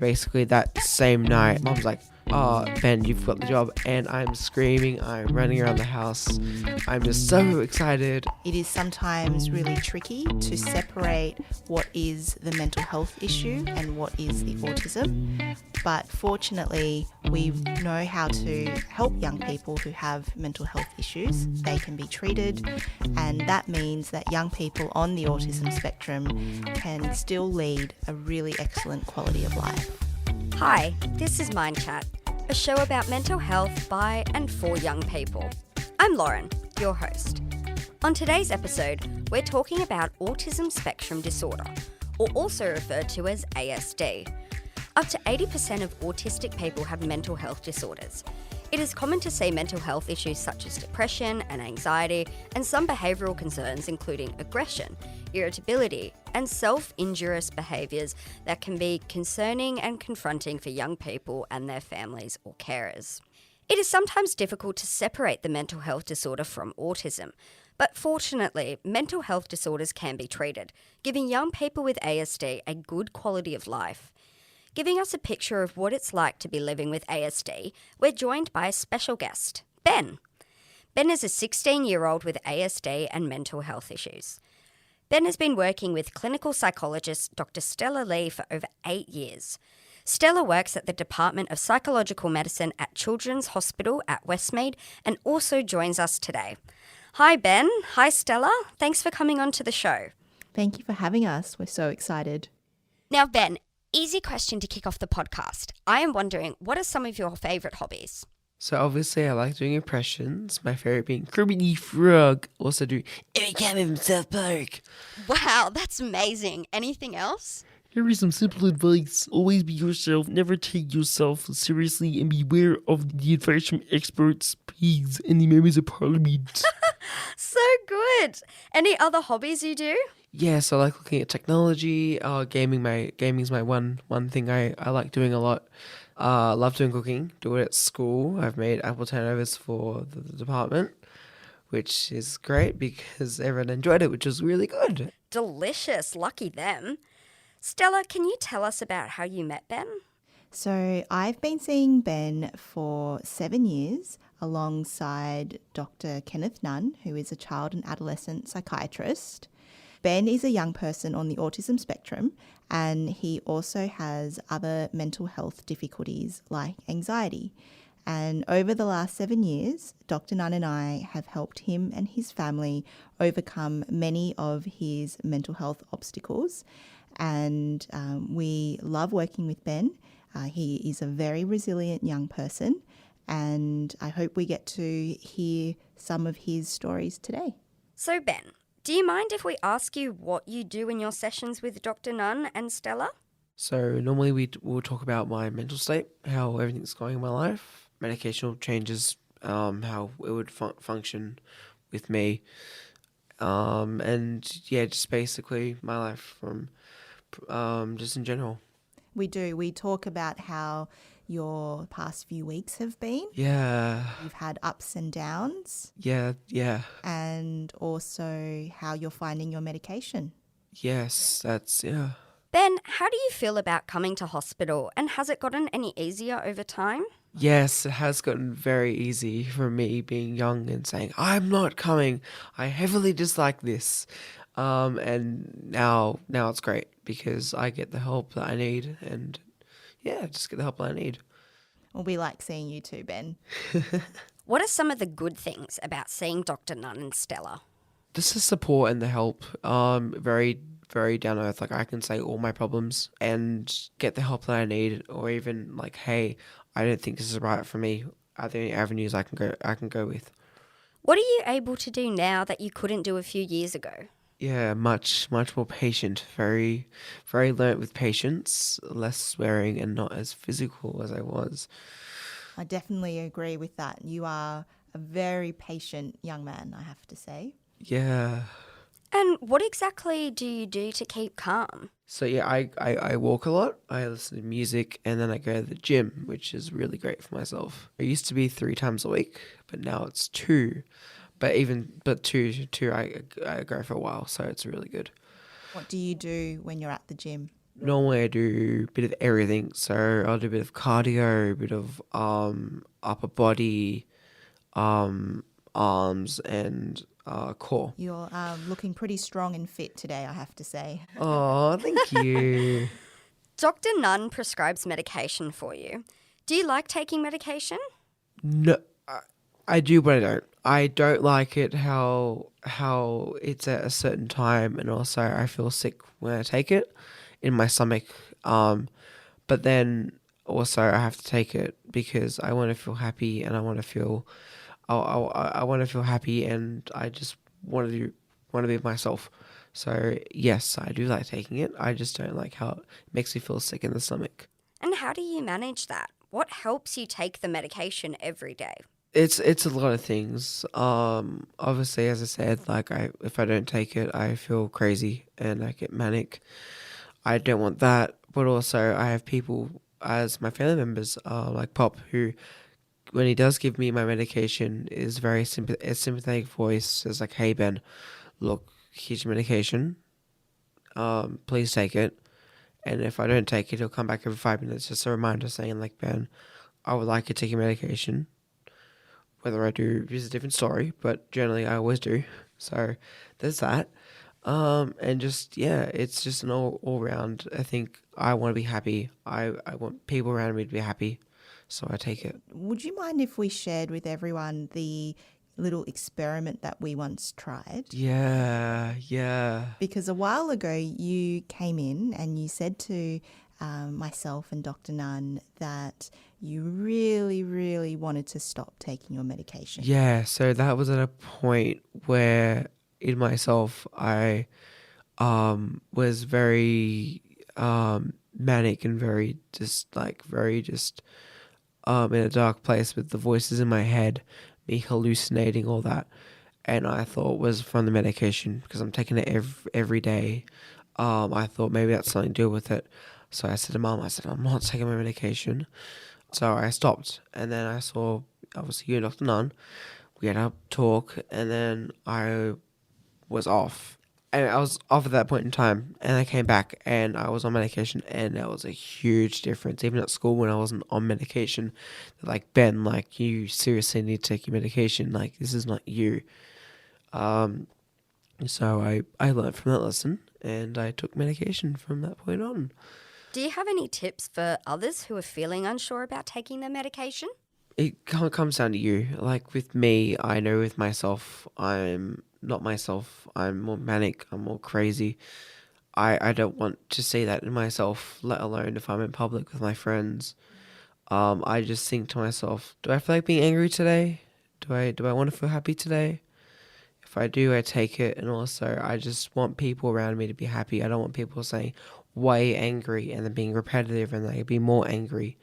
basically that same night, Mom's like, "Oh, Ben, you've got the job," and I'm screaming, I'm running around the house, I'm just so excited. It is sometimes really tricky to separate what is the mental health issue and what is the autism. But fortunately, we know how to help young people who have mental health issues. They can be treated, and that means that young people on the autism spectrum can still lead a really excellent quality of life. Hi, this is MindChat, a show about mental health by and for young people. I'm Lauren, your host. On today's episode, we're talking about autism spectrum disorder, or also referred to as ASD. Up to 80% of autistic people have mental health disorders. It is common to see mental health issues such as depression and anxiety, and some behavioural concerns including aggression, irritability, and self-injurious behaviours that can be concerning and confronting for young people and their families or carers. It is sometimes difficult to separate the mental health disorder from autism, but fortunately, mental health disorders can be treated, giving young people with ASD a good quality of life. Giving us a picture of what it's like to be living with ASD, we're joined by a special guest, Ben. Ben is a 16-year-old with ASD and mental health issues. Ben has been working with clinical psychologist Dr. Stella Li for over 8 years. Stella works at the Department of Psychological Medicine at Children's Hospital at Westmead and also joins us today. Hi, Ben. Hi, Stella. Thanks for coming on to the show. Thank you for having us. We're so excited. Now, Ben, easy question to kick off the podcast. I am wondering, what are some of your favourite hobbies? So obviously I like doing impressions, my favourite being Kermit the Frog, also do every time in South Park. Wow, that's amazing. Anything else? Here is some simple advice. Always be yourself, never take yourself seriously, and beware of the advice from experts, pigs, and the members of parliament. So good. Any other hobbies you do? Yes, I like looking at technology. Gaming's my one thing I like doing a lot. Love doing cooking. Do it at school. I've made apple turnovers for the department, which is great because everyone enjoyed it, which was really good. Delicious. Lucky them. Stella, can you tell us about how you met Ben? So I've been seeing Ben for 7 years alongside Dr. Kenneth Nunn, who is a child and adolescent psychiatrist. Ben is a young person on the autism spectrum, and he also has other mental health difficulties like anxiety. And over the last 7 years, Dr. Nunn and I have helped him and his family overcome many of his mental health obstacles. And we love working with Ben. He is a very resilient young person, and I hope we get to hear some of his stories today. So, Ben, do you mind if we ask you what you do in your sessions with Dr. Nunn and Stella? So normally we'll talk about my mental state, how everything's going in my life, medicational changes, how it would function with me, and yeah, just basically my life from just in general. We do. We talk about how your past few weeks have been. Yeah. You've had ups and downs. Yeah. And also how you're finding your medication. Yes, yeah. Ben, how do you feel about coming to hospital, and has it gotten any easier over time? Yes, it has gotten very easy for me being young and saying, I'm not coming. I heavily dislike this. And now it's great because I get the help that I need, and yeah, just get the help that I need. Well, we like seeing you too, Ben. What are some of the good things about seeing Dr. Nunn and Stella? Just the support and the help, very, very down to earth. Like I can say all my problems and get the help that I need, or even like, hey, I don't think this is right for me. Are there any avenues I can go with? What are you able to do now that you couldn't do a few years ago? Yeah, much more patient. Very, very learnt with patience, less swearing, and not as physical as I was. I definitely agree with that. You are a very patient young man, I have to say. Yeah. And what exactly do you do to keep calm? So yeah, I walk a lot, I listen to music, and then I go to the gym, which is really great for myself. It used to be 3 times a week, but now it's 2. But two I go for a while, so it's really good. What do you do when you're at the gym? Normally I do a bit of everything. So I'll do a bit of cardio, a bit of upper body, arms and core. You're looking pretty strong and fit today, I have to say. Oh, thank you. Dr. Nunn prescribes medication for you. Do you like taking medication? No, I do, but I don't. I don't like it how it's at a certain time, and also I feel sick when I take it in my stomach. But then also I have to take it because I want to feel happy, and I want to feel, I want to feel happy, and I just want to be myself. So yes, I do like taking it. I just don't like how it makes me feel sick in the stomach. And how do you manage that? What helps you take the medication every day? It's a lot of things. Obviously, as I said, like if I don't take it, I feel crazy and I get manic. I don't want that. But also, I have people as my family members, like Pop, who, when he does give me my medication, is very a sympathetic voice. Says like, "Hey Ben, look, here's your medication. Please take it." And if I don't take it, he'll come back every 5 minutes, just a reminder saying like, "Ben, I would like you to take your medication." Whether I do is a different story, but generally I always do. So there's that. And just, yeah, it's just an all round. I think I want to be happy. I want people around me to be happy. So I take it. Would you mind if we shared with everyone the little experiment that we once tried? Yeah. Because a while ago you came in and you said to myself and Dr. Nunn that you really, really wanted to stop taking your medication. Yeah, so that was at a point where in myself I was very manic and very in a dark place with the voices in my head, me hallucinating, all that. And I thought it was from the medication because I'm taking it every day. I thought maybe that's something to do with it. So I said to Mum, I'm not taking my medication. So I stopped. And then I saw, obviously, you and Dr. Nunn. We had a talk, and then I was off. And I was off at that point in time. And I came back, and I was on medication, and there was a huge difference. Even at school, when I wasn't on medication, they're like, Ben, like, you seriously need to take your medication. Like, this is not you. So I learned from that lesson, and I took medication from that point on. Do you have any tips for others who are feeling unsure about taking their medication? It kind of comes down to you. Like with me, I know with myself, I'm not myself. I'm more manic. I'm more crazy. I don't want to see that in myself, let alone if I'm in public with my friends. I just think to myself, do I feel like being angry today? Do I want to feel happy today? If I do, I take it. And also, I just want people around me to be happy. I don't want people saying, why are you angry? And then being repetitive and they be more angry.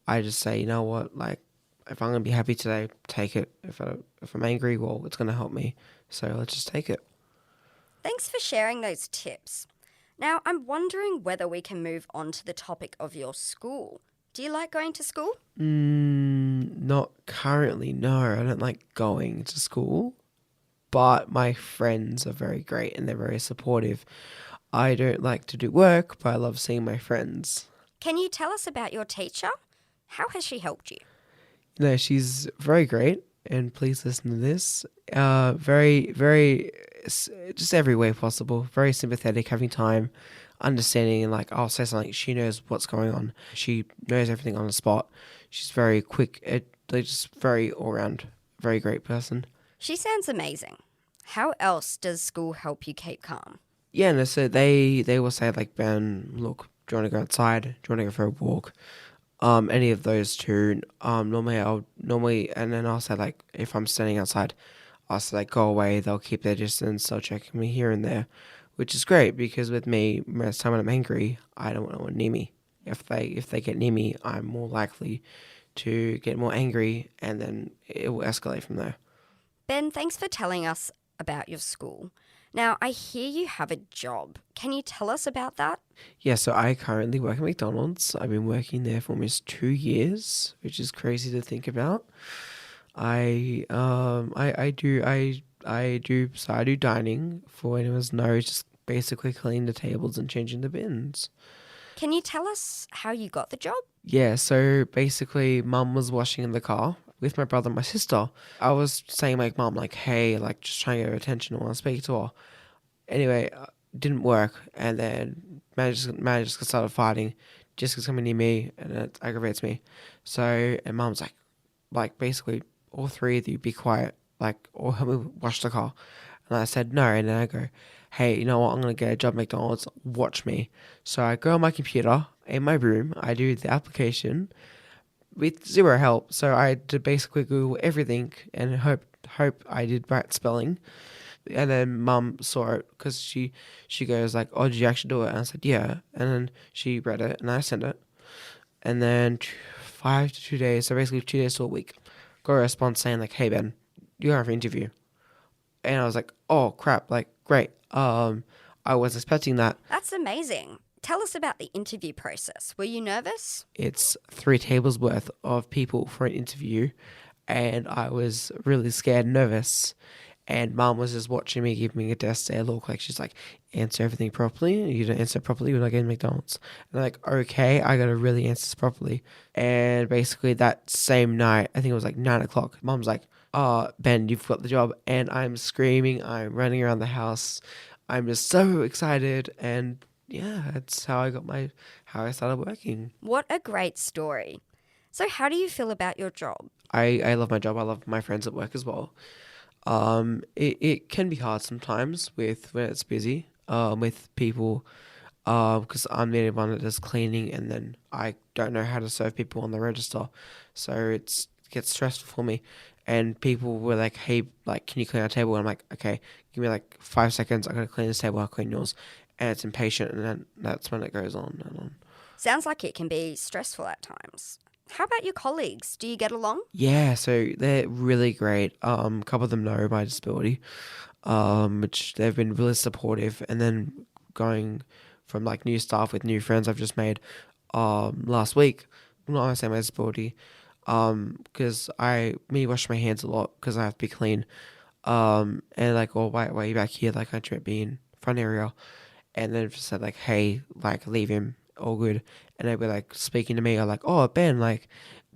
I just say, you know what? Like, if I'm going to be happy today, take it. If I'm angry, well, it's going to help me. So let's just take it. Thanks for sharing those tips. Now, I'm wondering whether we can move on to the topic of your school. Do you like going to school? Not currently, no. I don't like going to school. But my friends are very great and they're very supportive. I don't like to do work, but I love seeing my friends. Can you tell us about your teacher? How has she helped you? No, she's very great, and please listen to this. Very, just every way possible. Very sympathetic, having time, understanding, and like I'll say something, she knows what's going on. She knows everything on the spot. She's very quick. They're just very all round, very great person. She sounds amazing. How else does school help you keep calm? Yeah, no, so they will say like, Ben, look, do you want to go outside? Do you want to go for a walk? Any of those two. Normally, and then I'll say like, if I'm standing outside, I'll say like, go away. They'll keep their distance. They'll check me here and there, which is great because with me, most of the time when I'm angry, I don't want anyone near me. If they get near me, I'm more likely to get more angry, and then it will escalate from there. Ben, thanks for telling us about your school. Now, I hear you have a job. Can you tell us about that? Yeah, so I currently work at McDonald's. I've been working there for almost 2 years, which is crazy to think about. I do dining. For anyone who knows, just basically cleaning the tables and changing the bins. Can you tell us how you got the job? Yeah, so basically, mum was washing in the car with my brother and my sister. I was saying, like, mum, like, hey, like, just trying to get her attention. I want to speak to her. Anyway, didn't work. And then managers started fighting. Jessica's coming near me, and it aggravates me. So, and mum's like, basically, all three of you be quiet. Like, or help me wash the car. And I said no. And then I go, hey, you know what? I'm going to get a job at McDonald's. Watch me. So I go on my computer in my room. I do the application with zero help. So I had to basically Google everything and hope I did right spelling. And then mum saw it because she goes like, oh, did you actually do it? And I said, yeah. And then she read it and I sent it. And then 5 to 2 days, so basically 2 days to a week, got a response saying like, hey, Ben, you're going for an interview. And I was like, oh, crap, like, great. I was expecting that. That's amazing. Tell us about the interview process. Were you nervous? It's 3 tables worth of people for an interview, and I was really scared and nervous. And mum was just watching me, giving me a death stare look, like she's like, answer everything properly. You don't answer properly, you're not getting McDonald's. And I'm like, okay, I gotta really answer this properly. And basically that same night, I think it was like 9 o'clock, mum's like, oh, Ben, you've got the job. And I'm screaming, I'm running around the house. I'm just so excited. And yeah, that's how I started working. What a great story. So how do you feel about your job? I love my job. I love my friends at work as well. It can be hard sometimes when it's busy, with people, because I'm the only one that does cleaning, and then I don't know how to serve people on the register, so it gets stressful for me. And people were like, hey, like, can you clean our table? And I'm like, okay, give me like 5 seconds. I'm gonna clean this table. I'll clean yours. And it's impatient, and then that's when it goes on and on. Sounds like it can be stressful at times. How about your colleagues? Do you get along? Yeah, so they're really great. A couple of them know my disability, which they've been really supportive. And then going from like new staff with new friends I've just made last week, not I say my disability, because me wash my hands a lot because I have to be clean. And like, oh, why are you back here? Like, I should be in front area. And then just said like, hey, like, leave him, all good. And they'd be like speaking to me, or like, oh, Ben, like,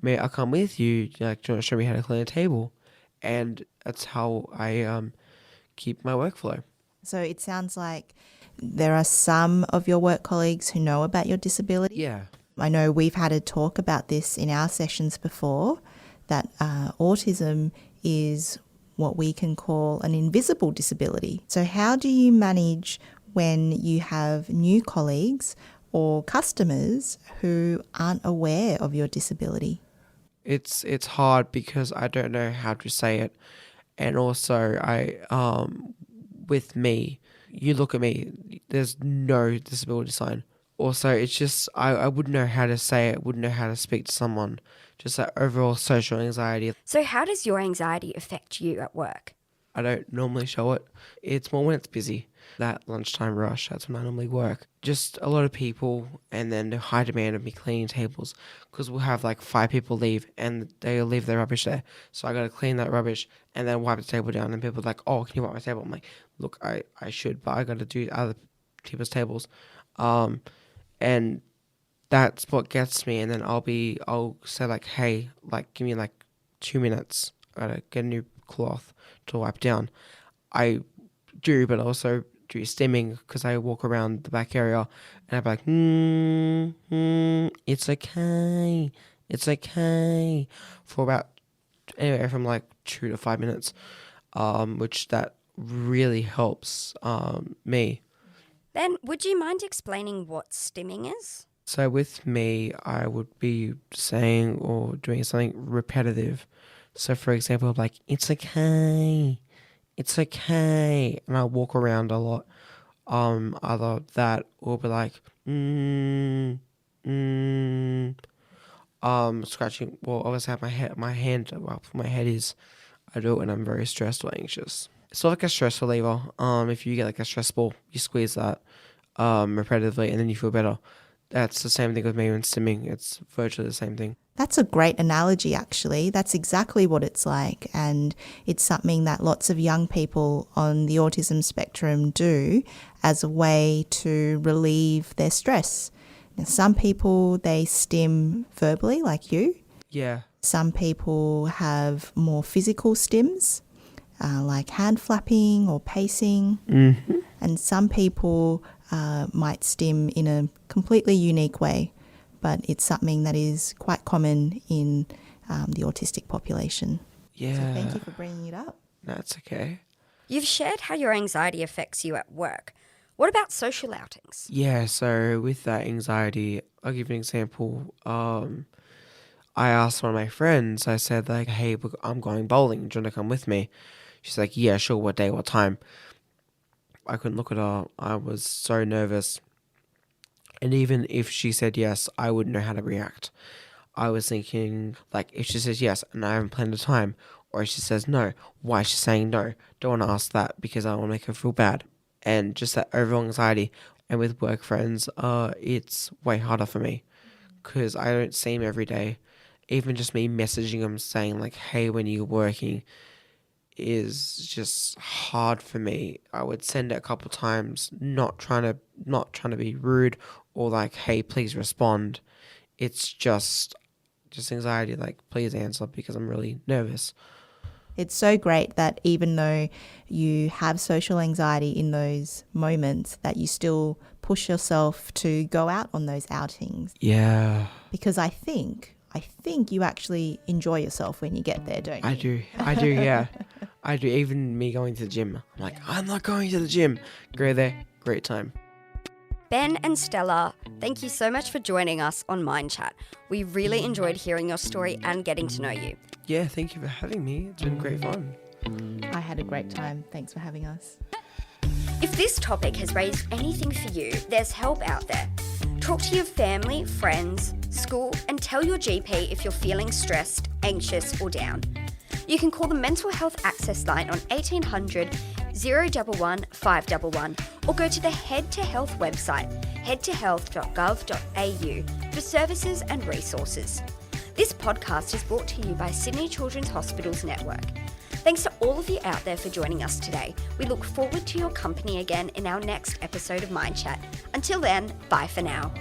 may I come with you? Like, do you want to show me how to clean a table? And that's how I keep my workflow. So it sounds like there are some of your work colleagues who know about your disability. Yeah. I know we've had a talk about this in our sessions before, that autism is what we can call an invisible disability. So how do you manage when you have new colleagues or customers who aren't aware of your disability? It's hard because I don't know how to say it. And also with me, you look at me, there's no disability sign. Also, it's just, I wouldn't know how to say it, wouldn't know how to speak to someone. Just that overall social anxiety. So how does your anxiety affect you at work? I don't normally show it. It's more when it's busy. That lunchtime rush, that's when I normally work. Just a lot of people, and then the high demand of me cleaning tables, because we'll have like 5 people leave and they'll leave their rubbish there. So I got to clean that rubbish and then wipe the table down, and people are like, oh, can you wipe my table? I'm like, look, I should, but I got to do other people's tables. And that's what gets me. And then I'll say like, hey, like, give me like 2 minutes. I gotta get a new cloth to wipe down. I do, but also do stimming because I walk around the back area and I'm like, it's okay, for about anywhere from like 2 to 5 minutes, which that really helps me. Then would you mind explaining what stimming is? So with me, I would be saying or doing something repetitive. So for example, like, it's okay. And I'll walk around a lot. Either that or be like, scratching. Well, obviously I have my hand up where my head is. I do it when I'm very stressed or anxious. It's sort of like a stress reliever. If you get like a stress ball, you squeeze that repetitively and then you feel better. That's the same thing with me when stimming. It's virtually the same thing. That's a great analogy, actually. That's exactly what it's like. And it's something that lots of young people on the autism spectrum do as a way to relieve their stress. Now, some people, they stim verbally like you. Yeah. Some people have more physical stims, like hand flapping or pacing. Mm-hmm. And some people might stim in a completely unique way, but it's something that is quite common in the autistic population. Yeah. So thank you for bringing it up. That's okay. You've shared how your anxiety affects you at work. What about social outings? Yeah, so with that anxiety, I'll give you an example. I asked one of my friends, I said like, hey, I'm going bowling. Do you want to come with me? She's like, yeah, sure. What day, what time? I couldn't look at her. I was so nervous. And even if she said yes, I wouldn't know how to react. I was thinking, like, if she says yes and I haven't planned a time, or if she says no, why is she saying no? Don't want to ask that because I want to make her feel bad. And just that overall anxiety. And with work friends, it's way harder for me because I don't see them every day. Even just me messaging them saying like, hey, when you're working is just hard for me. I would send it a couple times, not trying to be rude or like, hey, please respond. It's just anxiety, like, please answer because I'm really nervous. It's so great that even though you have social anxiety in those moments, that you still push yourself to go out on those outings. Yeah. Because I think you actually enjoy yourself when you get there, don't you? I do, yeah. I do. Even me going to the gym, I'm like, I'm not going to the gym. Go there, great time. Ben and Stella, thank you so much for joining us on MindChat. We really enjoyed hearing your story and getting to know you. Yeah, thank you for having me. It's been great fun. I had a great time. Thanks for having us. If this topic has raised anything for you, there's help out there. Talk to your family, friends, school, and tell your GP if you're feeling stressed, anxious, or down. You can call the Mental Health Access Line on 1800 011 511 or go to the Head to Health website, headtohealth.gov.au, for services and resources. This podcast is brought to you by Sydney Children's Hospitals Network. Thanks to all of you out there for joining us today. We look forward to your company again in our next episode of MindChat. Until then, bye for now.